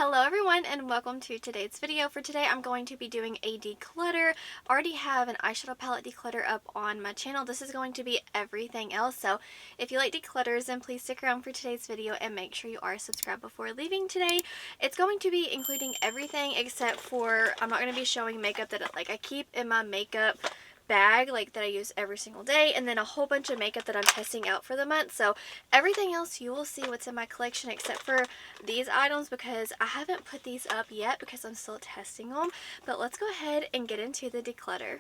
Hello everyone and welcome to today's video. For today I'm going to be doing a declutter. I already have an eyeshadow palette declutter up on my channel. This is going to be everything else. So if you like declutters, then please stick around for today's video and make sure you are subscribed before leaving today. It's going to be including everything except for I'm not going to be showing makeup that I keep in my makeup bag that I use every single day, and then a whole bunch of makeup that I'm testing out for the month. So everything else you will see what's in my collection except for these items because I haven't put these up yet because I'm still testing them. But let's go ahead and get into the declutter.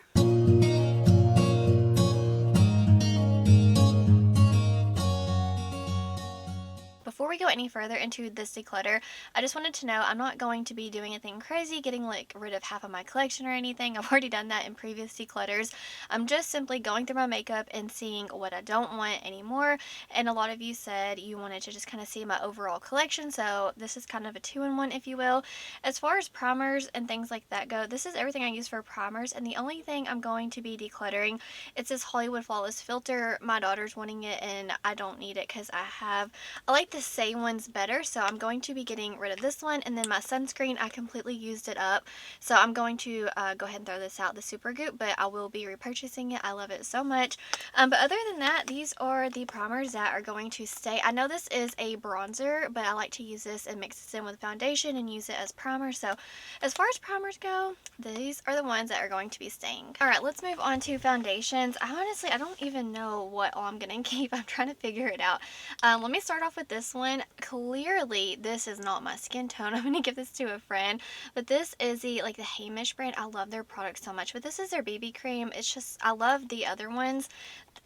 Before we go any further into this declutter, I just wanted to know I'm not going to be doing anything crazy, getting rid of half of my collection or anything. I've already done that in previous declutters. I'm just simply going through my makeup and seeing what I don't want anymore. And a lot of you said you wanted to just kind of see my overall collection, so this is kind of a two-in-one, if you will. As far as primers and things like that go, this is everything I use for primers, and the only thing I'm going to be decluttering, it's this Hollywood Flawless filter. My daughter's wanting it and I don't need it because I like the Say one's better, so I'm going to be getting rid of this one. And then my sunscreen, I completely used it up, so I'm going to go ahead and throw this out, the Super Goop, but I will be repurchasing it. I love it so much. But other than that, these are the primers that are going to stay. I know this is a bronzer, but I like to use this and mix this in with foundation and use it as primer. So as far as primers go, these are the ones that are going to be staying. Alright, let's move on to foundations. I don't even know what all I'm going to keep. I'm trying to figure it out. Let me start off with this one. Clearly this is not my skin tone. I'm gonna give this to a friend, but this is the Hamish brand. I love their products so much, but this is their BB cream. It's just, I love the other ones,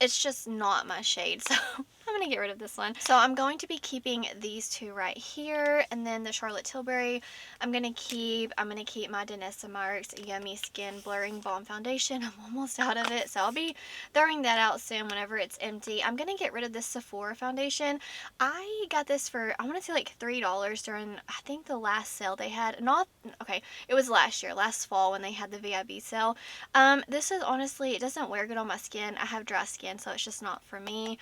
it's just not my shade, so I'm gonna get rid of this one. So I'm going to be keeping these two right here, and then the Charlotte Tilbury I'm gonna keep my Devinah Marks Yummy Skin Blurring Balm Foundation. I'm almost out of it, so I'll be throwing that out soon whenever it's empty. I'm gonna get rid of this Sephora foundation. I got this for, I want to say $3 during, I think, the last sale they had. It was last year, last fall, when they had the VIB sale. This is honestly, it doesn't wear good on my skin. I have dry skin, so it's just not for me.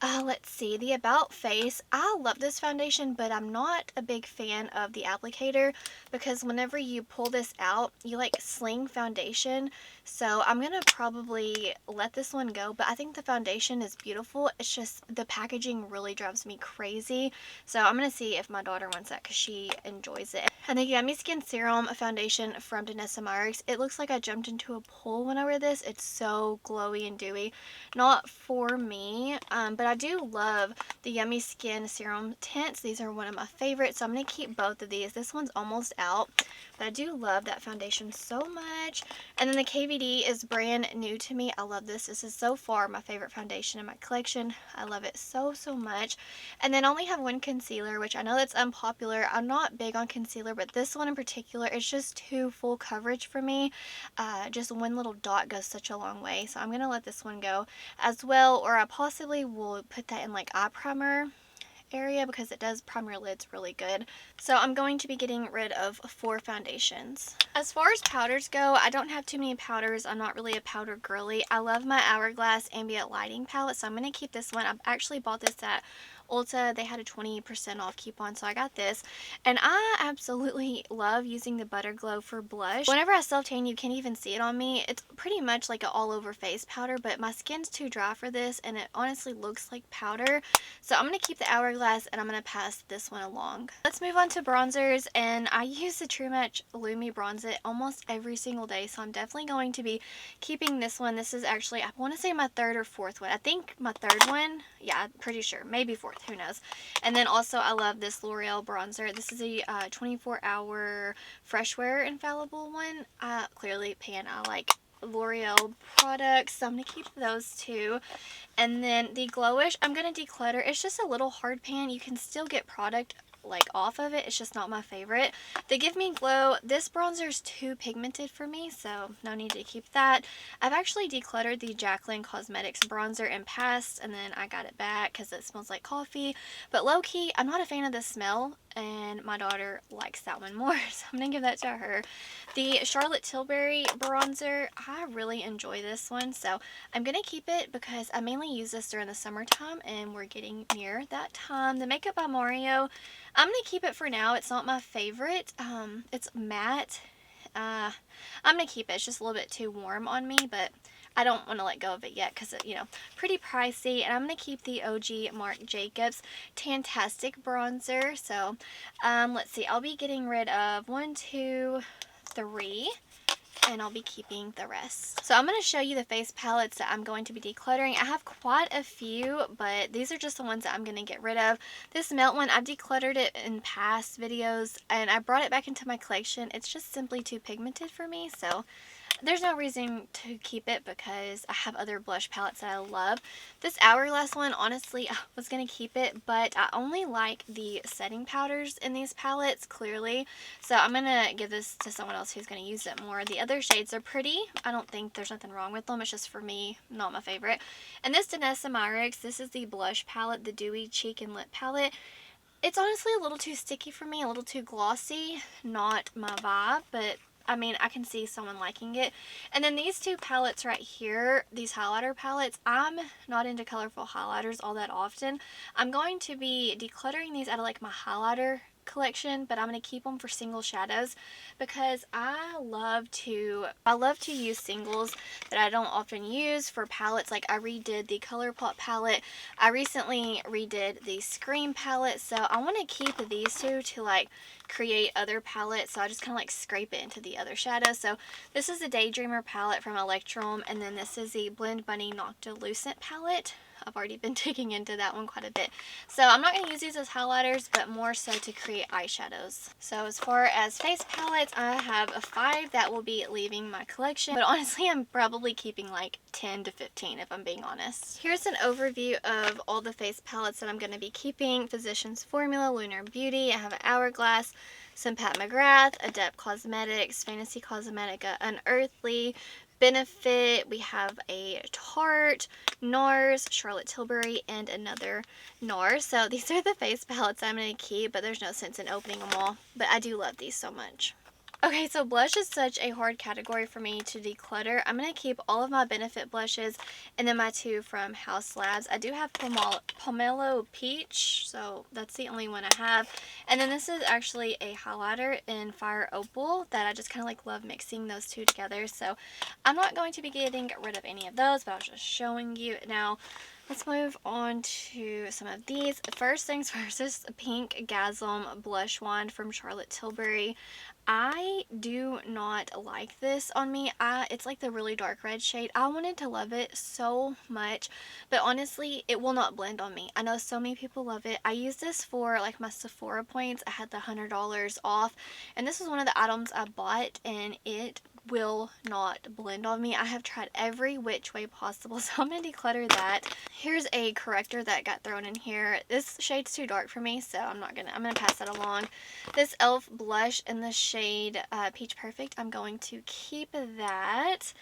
Let's see, the About Face. I love this foundation, but I'm not a big fan of the applicator because whenever you pull this out, you sling foundation. So I'm gonna probably let this one go, but I think the foundation is beautiful. It's just the packaging really drives me crazy. So I'm gonna see if my daughter wants that because she enjoys it. And the Yummy Skin Serum Foundation from Devinah Marks. It looks like I jumped into a pool when I wear this. It's so glowy and dewy. Not for me, but I do love the Yummy Skin Serum tints. These are one of my favorites, so I'm going to keep both of these. This one's almost out, but I do love that foundation so much. And then the KVD is brand new to me. I love this. This is so far my favorite foundation in my collection. I love it so much. And then I only have one concealer, which I know that's unpopular. I'm not big on concealer, but this one in particular is just too full coverage for me. Just one little dot goes such a long way, so I'm going to let this one go as well, or I possibly will put that in eye primer area because it does prime your lids really good. So I'm going to be getting rid of 4 foundations. As far as powders go, I don't have too many powders. I'm not really a powder girly. I love my Hourglass Ambient Lighting palette, so I'm going to keep this one. I've actually bought this at Ulta. They had a 20% off coupon, so I got this. And I absolutely love using the Butter Glow for blush. Whenever I self-tan, you can't even see it on me. It's pretty much like an all-over face powder, but my skin's too dry for this, and it honestly looks like powder. So I'm going to keep the Hourglass, and I'm going to pass this one along. Let's move on to bronzers, and I use the True Match Lumi Bronze It almost every single day, so I'm definitely going to be keeping this one. This is actually, I want to say, my 3rd or 4th one. I think my 3rd one. Yeah, I'm pretty sure. Maybe 4th. Who knows? And then also I love this L'Oreal bronzer. This is a 24-hour fresh wear infallible one. Clearly pan, I like L'Oreal products, so I'm going to keep those too. And then the Glowish, I'm going to declutter. It's just a little hard pan. You can still get product off of it. It's just not my favorite. The Give Me Glow, this bronzer is too pigmented for me, so no need to keep that. I've actually decluttered the Jaclyn Cosmetics bronzer in past, and then I got it back because it smells like coffee. But low-key, I'm not a fan of the smell, and my daughter likes that one more, so I'm gonna give that to her. The Charlotte Tilbury bronzer, I really enjoy this one, so I'm gonna keep it because I mainly use this during the summertime, and we're getting near that time. The Makeup by Mario, I'm going to keep it for now. It's not my favorite. It's matte. I'm going to keep it. It's just a little bit too warm on me, but I don't want to let go of it yet because, you know, pretty pricey. And I'm going to keep the OG Marc Jacobs Tantastic Bronzer. So, let's see. I'll be getting rid of 1, 2, 3. And I'll be keeping the rest. So I'm going to show you the face palettes that I'm going to be decluttering. I have quite a few, but these are just the ones that I'm going to get rid of. This Melt one, I've decluttered it in past videos, and I brought it back into my collection. It's just simply too pigmented for me, so there's no reason to keep it because I have other blush palettes that I love. This Hourglass one, honestly, I was going to keep it, but I only like the setting powders in these palettes, clearly. So I'm going to give this to someone else who's going to use it more. The other shades are pretty. I don't think there's nothing wrong with them. It's just, for me, not my favorite. And this Devinah Cosmetics, this is the blush palette, the Dewy Cheek and Lip Palette. It's honestly a little too sticky for me, a little too glossy. Not my vibe, but I mean, I can see someone liking it. And then these two palettes right here, these highlighter palettes, I'm not into colorful highlighters all that often. I'm going to be decluttering these out of like my highlighter collection, but I'm going to keep them for single shadows because I love to use singles that I don't often use for palettes. Like I redid the ColourPop palette. I recently redid the Scream palette, so I want to keep these two to like create other palettes, so I just kind of like scrape it into the other shadows. So this is the Daydreamer palette from Electrum, and then this is the Blend Bunny Noctilucent palette. I've already been digging into that one quite a bit. So I'm not going to use these as highlighters, but more so to create eyeshadows. So as far as face palettes, I have 5 that will be leaving my collection. But honestly, I'm probably keeping like 10 to 15 if I'm being honest. Here's an overview of all the face palettes that I'm going to be keeping. Physicians Formula, Lunar Beauty, I have an Hourglass, some Pat McGrath, Adept Cosmetics, Fantasy Cosmetica, Unearthly, Benefit, we have a Tarte, NARS, Charlotte Tilbury, and another NARS. So these are the face palettes I'm going to keep, but there's no sense in opening them all. But I do love these so much. Okay, so blush is such a hard category for me to declutter. I'm going to keep all of my Benefit blushes and then my 2 from Haus Labs. I do have Pomelo Peach, so that's the only one I have. And then this is actually a highlighter in Fire Opal that I just kind of like love mixing those two together. So I'm not going to be getting rid of any of those, but I was just showing you. Now, let's move on to some of these. First things first, this pink Gasm blush wand from Charlotte Tilbury. I do not like this on me. It's like the really dark red shade. I wanted to love it so much, but honestly, it will not blend on me. I know so many people love it. I used this for like my Sephora points. I had the $100 off, and this was one of the items I bought, and it will not blend on me. I have tried every which way possible, so I'm going to declutter that. Here's a corrector that got thrown in here. This shade's too dark for me, so I'm going to pass that along. This e.l.f. blush in the shade Peach Perfect, I'm going to keep that.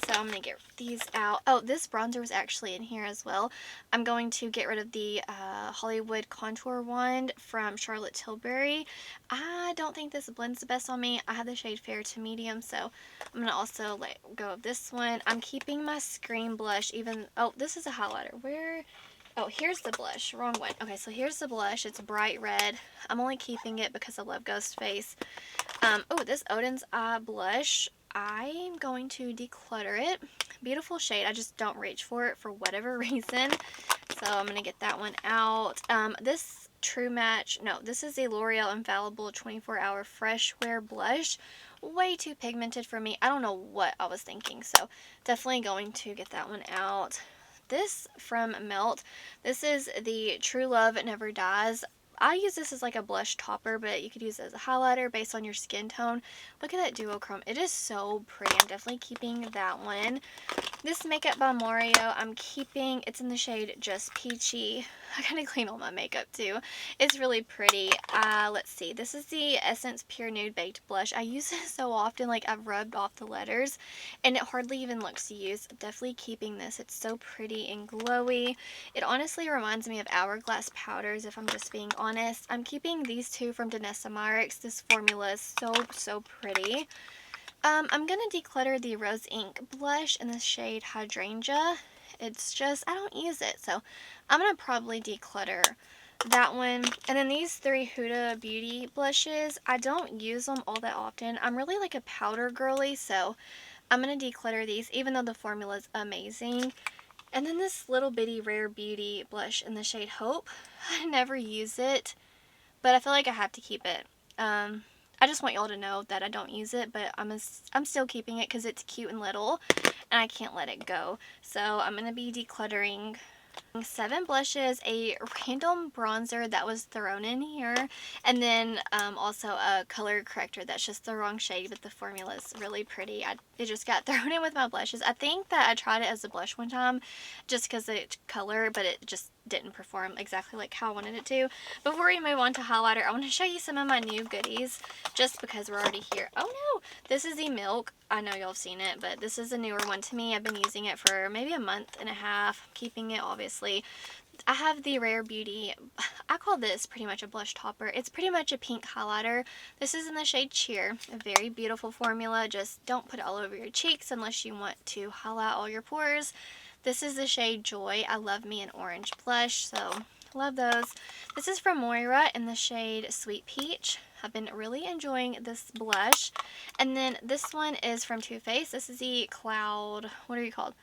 So I'm going to get these out. Oh, this bronzer was actually in here as well. I'm going to get rid of the Hollywood Contour Wand from Charlotte Tilbury. I don't think this blends the best on me. I have the shade Fair to Medium, so I'm going to also let go of this one. I'm keeping my Scream blush even... Oh, this is a highlighter. Where... Oh, here's the blush. Wrong one. Okay, so here's the blush. It's bright red. I'm only keeping it because I love Ghostface. Oh, this Odin's Eye blush. I'm going to declutter it. Beautiful shade. I just don't reach for it for whatever reason. So I'm going to get that one out. This True Match. No, this is the L'Oreal Infallible 24-Hour Fresh Wear Blush. Way too pigmented for me. I don't know what I was thinking. So definitely going to get that one out. This from Melt. This is the True Love Never Dies. I use this as like a blush topper, but you could use it as a highlighter based on your skin tone. Look at that duochrome. It is so pretty. I'm definitely keeping that one. This Makeup by Mario, I'm keeping. It's in the shade Just Peachy. I gotta clean all my makeup too. It's really pretty. Let's see. This is the Essence Pure Nude Baked Blush. I use this so often, like I've rubbed off the letters, and it hardly even looks used. Definitely keeping this. It's so pretty and glowy. It honestly reminds me of Hourglass powders, if I'm just being honest. I'm keeping these two from Devinah Cosmetics. This formula is so pretty. I'm going to declutter the Rose Ink blush in the shade Hydrangea. It's just, I don't use it, so I'm going to probably declutter that one. And then these 3 Huda Beauty blushes, I don't use them all that often. I'm really like a powder girly, so I'm going to declutter these, even though the formula is amazing. And then this little bitty Rare Beauty blush in the shade Hope. I never use it, but I feel like I have to keep it. I just want y'all to know that I don't use it, but I'm still keeping it because it's cute and little, and I can't let it go. So I'm going to be decluttering 7 blushes, a random bronzer that was thrown in here, and then also a color corrector that's just the wrong shade, but the formula is really pretty. It just got thrown in with my blushes. I think that I tried it as a blush one time just because it's color, but it just didn't perform exactly like how I wanted it to. Before we move on to highlighter, I want to show you some of my new goodies just because we're already here. Oh no, this is the Milk. I know y'all have seen it, but this is a newer one to me. I've been using it for maybe a month and a half, keeping it obviously. I have the Rare Beauty, I call this pretty much a blush topper. It's pretty much a pink highlighter. This is in the shade Cheer, a very beautiful formula. Just don't put it all over your cheeks unless you want to highlight all your pores. This is the shade Joy. I love me an orange blush, so love those. This is from Moira in the shade Sweet Peach. I've been really enjoying this blush. And then this one is from Too Faced. This is the Cloud, what are you called?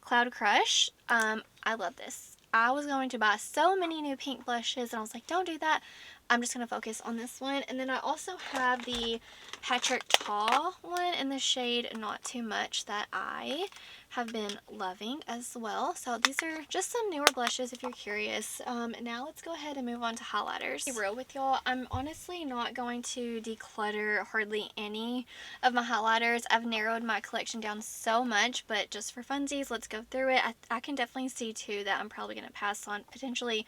Cloud Crush. I love this. I was going to buy so many new pink blushes, and I was like, don't do that. I'm just going to focus on this one. And then I also have the Patrick Ta one in the shade Not Too Much that I have been loving as well. So these are just some newer blushes if you're curious. Now let's go ahead and move on to highlighters. To be real with y'all, I'm honestly not going to declutter hardly any of my highlighters. I've narrowed my collection down so much, but just for funsies, let's go through it. I can definitely see too that I'm probably going to pass on potentially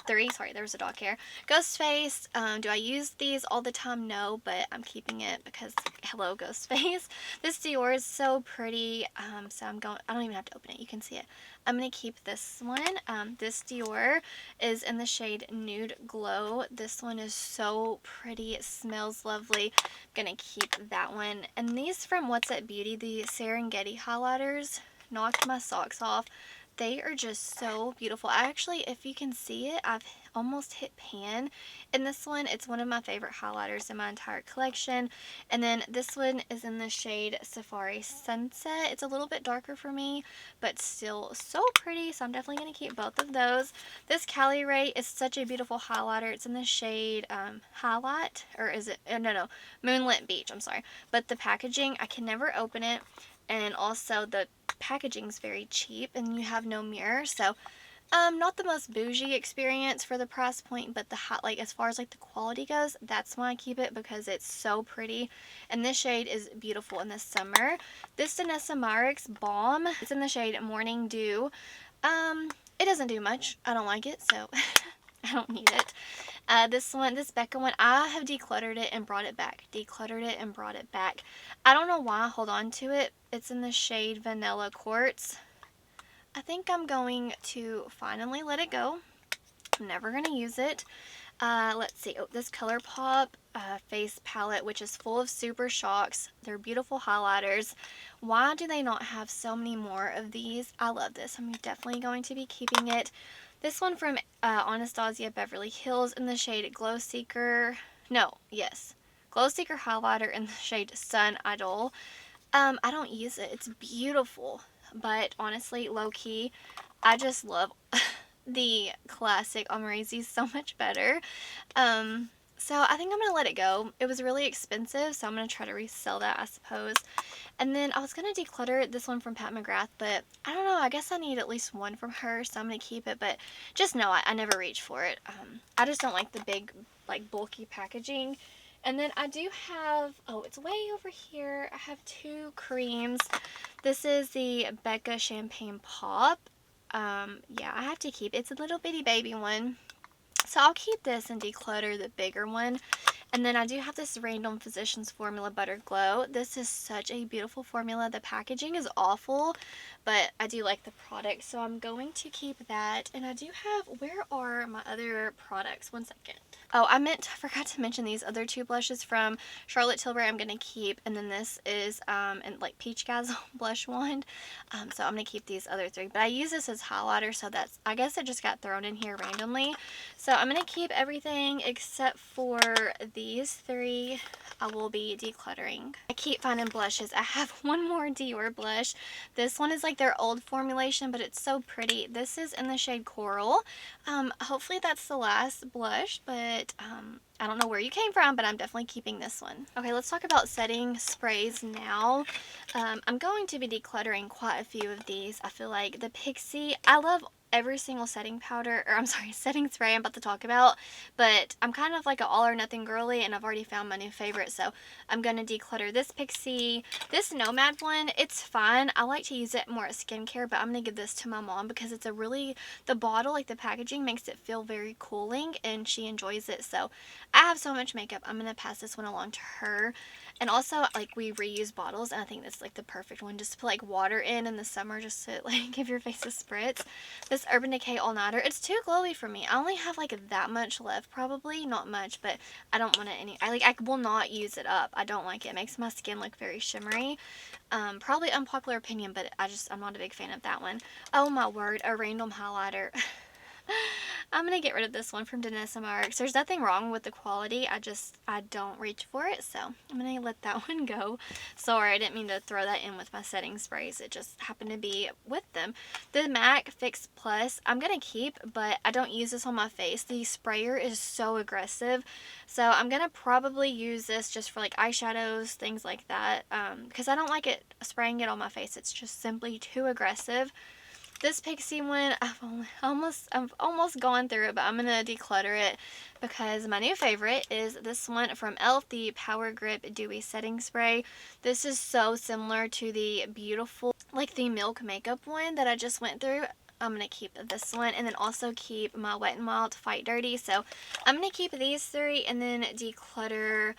3. Sorry, there was a dog hair. Ghostface. Do I use these all the time? No, but I'm keeping it because hello, Ghostface. This Dior is so pretty. So I don't even have to open it. You can see it. I'm going to keep this one. This Dior is in the shade Nude Glow. This one is so pretty. It smells lovely. I'm going to keep that one. And these from What's Up Beauty, the Serengeti highlighters, knocked my socks off. They are just so beautiful. I actually, if you can see it, I've almost hit pan in this one. It's one of my favorite highlighters in my entire collection. And then this one is in the shade Safari Sunset. It's a little bit darker for me, but still so pretty. So I'm definitely going to keep both of those. This Cali Ray is such a beautiful highlighter. It's in the shade Highlight, or is it, no, Moonlit Beach, I'm sorry. But the packaging, I can never open it. And also the packaging is very cheap and you have no mirror, so not the most bougie experience for the price point, but like as far as like the quality goes, that's why I keep it, because it's so pretty. And this shade is beautiful in the summer. This Danessa Myricks Balm, it's in the shade Morning Dew. It doesn't do much. I don't like it, so I don't need it. This Becca one, I have decluttered it and brought it back. Decluttered it and brought it back. I don't know why I hold on to it. It's in the shade Vanilla Quartz. I think I'm going to finally let it go. I'm never going to use it. Let's see. Oh, this ColourPop face palette, which is full of Super Shocks. They're beautiful highlighters. Why do they not have so many more of these? I love this. I'm definitely going to be keeping it. This one from Anastasia Beverly Hills in the shade Glow Seeker. No, yes. Glow Seeker highlighter in the shade Sun Idol. I don't use it. It's beautiful. But honestly, low-key, I just love the classic Amrezy so much better. So I think I'm going to let it go. It was really expensive, so I'm going to try to resell that, I suppose. And then I was going to declutter this one from Pat McGrath, but I don't know. I guess I need at least one from her, so I'm going to keep it. But just know I never reach for it. I just don't like the big, like, bulky packaging. And then I do have, oh, it's way over here. I have 2 creams. This is the Becca Champagne Pop. Yeah, I have to keep it. It's a little bitty baby one. So I'll keep this and declutter the bigger one. And then I do have this Random Physicians Formula Butter Glow. This is such a beautiful formula. The packaging is awful, but I do like the product, so I'm going to keep that. And I do have, where are my other products? One second. Oh, I forgot to mention these other two blushes from Charlotte Tilbury I'm going to keep. And then this is in like Peach Gazzle blush wand. So I'm going to keep these other three. But I use this as highlighter, so that's, I guess it just got thrown in here randomly. So I'm going to keep everything except for these three. I will be decluttering. I keep finding blushes. I have one more Dior blush. This one is like their old formulation, but it's so pretty. This is in the shade Coral. Hopefully that's the last blush, but I don't know where you came from, but I'm definitely keeping this one. Okay, let's talk about setting sprays now. I'm going to be decluttering quite a few of these. I feel like the Pixie, I love every single setting powder, or I'm sorry, setting spray I'm about to talk about, but I'm kind of like an all or nothing girly, and I've already found my new favorite, so I'm going to declutter this Pixie. This Nomad one, it's fine. I like to use it more as skincare, but I'm going to give this to my mom because it's a really, the bottle, like the packaging makes it feel very cooling, and she enjoys it, so I have so much makeup. I'm going to pass this one along to her. And also, like, we reuse bottles, and I think that's like the perfect one just to put like water in the summer, just to like give your face a spritz. This Urban Decay All Nighter, it's too glowy for me. I only have like that much left, probably not much, but I don't want it I will not use it up. I don't like it. It makes my skin look very shimmery. Probably unpopular opinion, but I'm not a big fan of that one. Oh my word, a random highlighter. I'm going to get rid of this one from Devinah Marks. There's nothing wrong with the quality. I don't reach for it, so I'm going to let that one go. Sorry, I didn't mean to throw that in with my setting sprays. It just happened to be with them. The MAC Fix Plus, I'm going to keep, but I don't use this on my face. The sprayer is so aggressive, so I'm going to probably use this just for like eyeshadows, things like that, because I don't like it spraying it on my face. It's just simply too aggressive. This Pixie one, I've almost gone through it, but I'm going to declutter it because my new favorite is this one from e.l.f., the Power Grip Dewy Setting Spray. This is so similar to the beautiful, like the Milk Makeup one that I just went through. I'm going to keep this one and then also keep my Wet n Wild Fight Dirty. So I'm going to keep these three and then declutter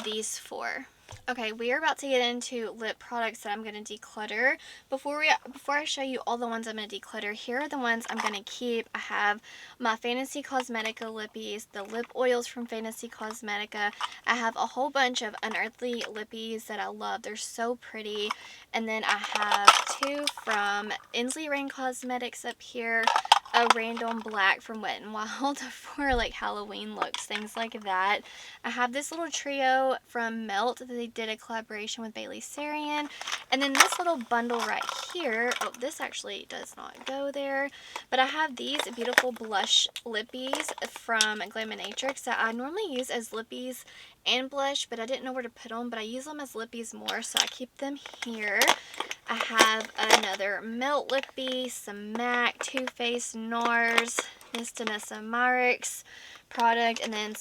these four. Okay, we are about to get into lip products that I'm going to declutter. Before I show you all the ones I'm going to declutter, here are the ones I'm going to keep. I have my Fantasy Cosmetica lippies, the lip oils from Fantasy Cosmetica. I have a whole bunch of Unearthly lippies that I love. They're so pretty. And then I have two from Ensley Reign Cosmetics up here. A random black from Wet n Wild for like Halloween looks, things like that. I have this little trio from Melt that they did a collaboration with Bailey Sarian. And then this little bundle right here. Oh, this actually does not go there. But I have these beautiful blush lippies from Glaminatrix that I normally use as lippies and blush, but I didn't know where to put them. But I use them as lippies more, so I keep them here. I have another Melt lippy, some MAC, Too Faced, NARS, this Devinah Marks product, and then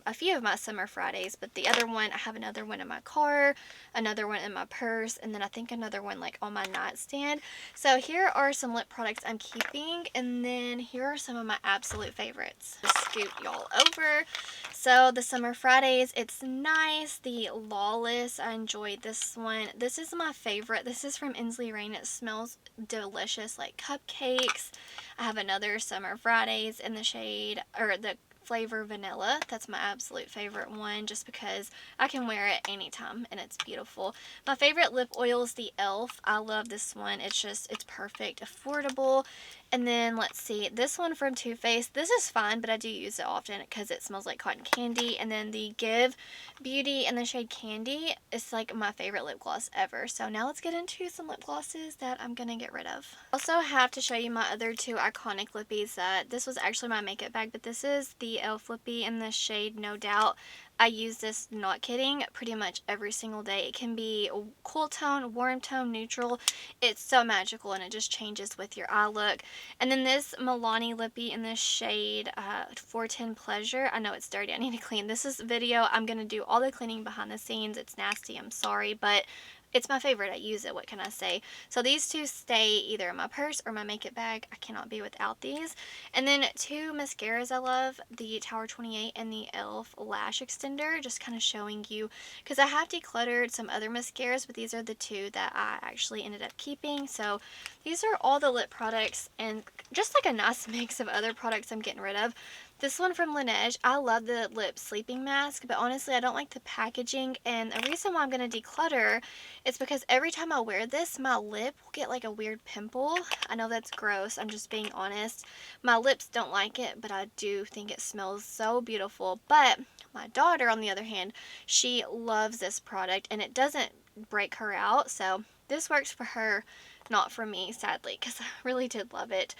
a few of my Summer Fridays, but the other one, I have another one in my car, another one in my purse, and then I think another one like on my nightstand. So here are some lip products I'm keeping, and then here are some of my absolute favorites. Just scoot y'all over. So the Summer Fridays, it's nice. The Lawless, I enjoyed this one. This is my favorite. This is from Ensley Reign. It smells delicious, like cupcakes. I have another Summer Fridays in the shade, or the flavor vanilla. That's my absolute favorite one just because I can wear it anytime and it's beautiful. My favorite lip oil is the e.l.f. I love this one. It's perfect, affordable. And then let's see, this one from Too Faced. This is fine, but I do use it often because it smells like cotton candy. And then the Give Beauty in the shade Candy is like my favorite lip gloss ever. So now let's get into some lip glosses that I'm gonna get rid of. Also have to show you my other two iconic lippies. This was actually my makeup bag, but this is the e.l.f. lippy in the shade No Doubt. I use this, not kidding, pretty much every single day. It can be cool tone, warm tone, neutral. It's so magical and it just changes with your eye look. And then this Milani lippy in the shade 410 Pleasure. I know it's dirty. I need to clean. This is video. I'm going to do all the cleaning behind the scenes. It's nasty. I'm sorry, but it's my favorite. I use it. What can I say? So these two stay either in my purse or my makeup bag. I cannot be without these. And then two mascaras I love, the Tower 28 and the e.l.f. Lash Extender. Just kind of showing you, because I have decluttered some other mascaras, but these are the two that I actually ended up keeping. So these are all the lip products and just like a nice mix of other products I'm getting rid of. This one from Laneige, I love the lip sleeping mask, but honestly I don't like the packaging, and the reason why I'm going to declutter is because every time I wear this, my lip will get like a weird pimple. I know that's gross, I'm just being honest. My lips don't like it, but I do think it smells so beautiful. But my daughter, on the other hand, she loves this product and it doesn't break her out, so this works for her, not for me, sadly, because I really did love it.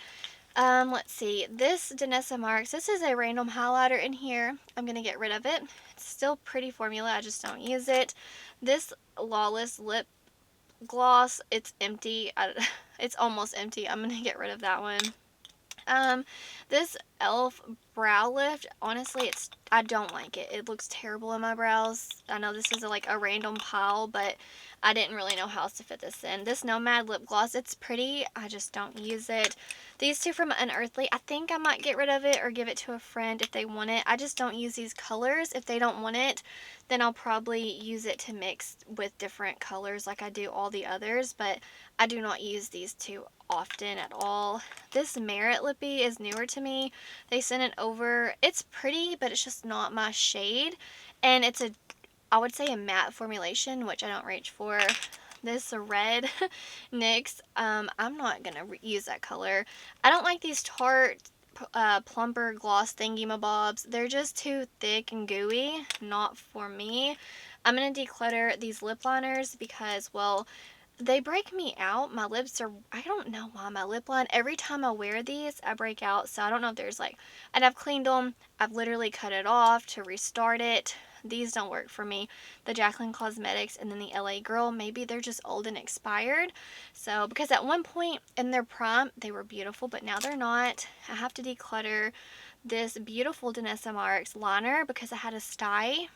Let's see. This Devinah Marks, this is a random highlighter in here. I'm going to get rid of it. It's still pretty formula. I just don't use it. This Lawless lip gloss, it's empty. It's almost empty. I'm going to get rid of that one. This e.l.f. brow lift, honestly, I don't like it. It looks terrible in my brows. I know this is like a random pile, but I didn't really know how else to fit this in. This Nomad lip gloss, it's pretty. I just don't use it. These two from Unearthly, I think I might get rid of it or give it to a friend if they want it. I just don't use these colors. If they don't want it, then I'll probably use it to mix with different colors like I do all the others, but I do not use these two often at all. This Merit Lippy is newer to me. They sent it over. It's pretty, but it's just not my shade, and it's I would say a matte formulation, which I don't reach for. This red NYX, I'm not gonna use that color. I don't like these Tarte plumper gloss thingy-mabobs. They're just too thick and gooey, not for me. I'm gonna declutter these lip liners because, well, they break me out. My lips are, I don't know why, my lip line, every time I wear these, I break out. So I don't know if there's like, and I've cleaned them. I've literally cut it off to restart it. These don't work for me. The Jaclyn Cosmetics and then the LA Girl, maybe they're just old and expired. So, because at one point in their prime, they were beautiful, but now they're not. I have to declutter this beautiful Devinah Marks liner because I had a sty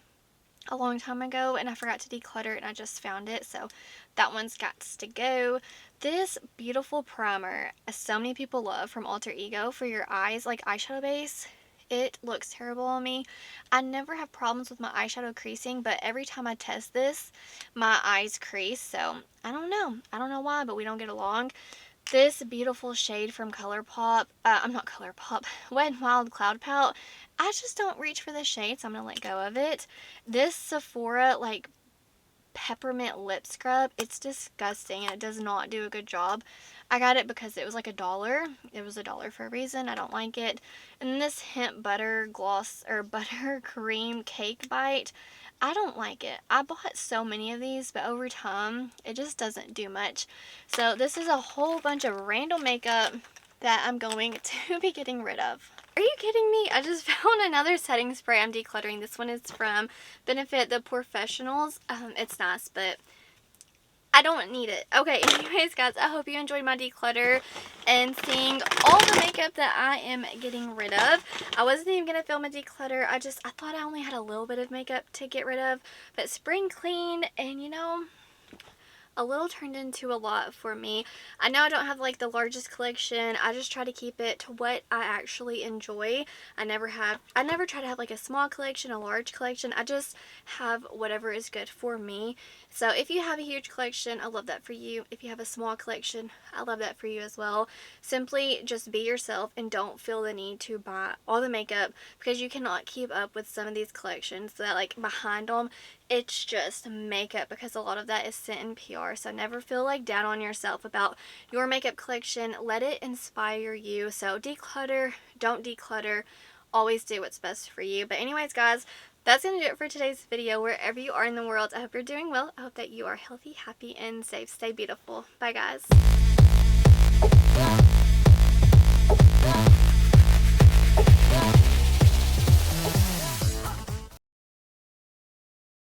a long time ago and I forgot to declutter it and I just found it, so that one's got to go. This beautiful primer, so many people love, from Alter Ego for your eyes, like eyeshadow base. It looks terrible on me. I never have problems with my eyeshadow creasing, but every time I test this, my eyes crease, so I don't know why, but we don't get along. This beautiful shade from ColourPop, I'm not ColourPop, Wet n Wild Cloud Pout, I just don't reach for this shade, so I'm going to let go of it. This Sephora, like, peppermint lip scrub, it's disgusting and it does not do a good job. I got it because it was like $1. It was $1 for a reason. I don't like it. And this Hint Butter Gloss, or Butter Cream Cake Bite, I don't like it. I bought so many of these, but over time, it just doesn't do much. So this is a whole bunch of random makeup that I'm going to be getting rid of. Are you kidding me? I just found another setting spray I'm decluttering. This one is from Benefit the Professionals. It's nice, but I don't need it. Okay, anyways, guys, I hope you enjoyed my declutter and seeing all the makeup that I am getting rid of. I wasn't even going to film a declutter. I thought I only had a little bit of makeup to get rid of. But spring clean, and you know, a little turned into a lot for me. I know I don't have like the largest collection. I just try to keep it to what I actually enjoy. I never try to have like a small collection, a large collection. I just have whatever is good for me. So if you have a huge collection, I love that for you. If you have a small collection, I love that for you as well. Simply just be yourself and don't feel the need to buy all the makeup, because you cannot keep up with some of these collections that, like, behind them, it's just makeup, because a lot of that is sent in PR. So never feel like down on yourself about your makeup collection. Let it inspire you. So declutter, don't declutter. Always do what's best for you. But anyways, guys, that's going to do it for today's video. Wherever you are in the world, I hope you're doing well. I hope that you are healthy, happy, and safe. Stay beautiful. Bye, guys.